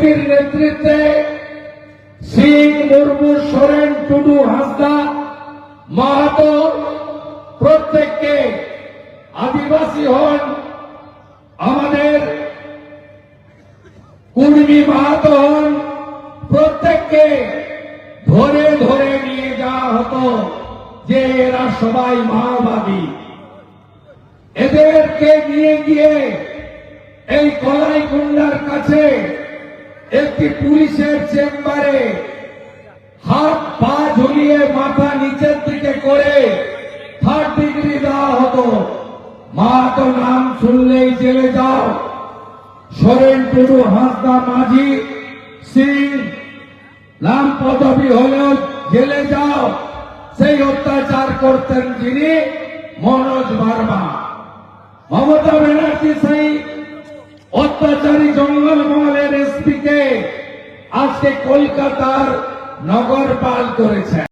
বিএসপির নেতৃত্বে সিং, মুর্মু, সোরেন, টুডু, হাঁসদা, মাহাতো প্রত্যেককে, আদিবাসী হন, আমাদের কুর্মী মাহাতো হন, প্রত্যেককে ধরে ধরে নিয়ে যাওয়া হতো যে এরা সবাই মাওবাদী। এদেরকে নিয়ে গিয়ে এই কলাইকুণ্ডার কাছে একটি পুলিশের চেম্বারে হাত পা ঝুলিয়ে মাথা নিচের দিকে করে 3rd ডিগ্রি দেওয়া হতো। মাহাতো নাম শুনলেই জেলে যাও, সোরেন, টুডু, হাঁসদা, মাঝি, সিং নাম পদবী হলেও জেলে যাও। সেই অত্যাচার করতেন যিনি, মনোজ ভার্মা। মমতা ব্যানার্জি সেই অত্যাচারী জঙ্গলমহলের এসপিকে আজকে কলকাতার নগরপাল করেছে।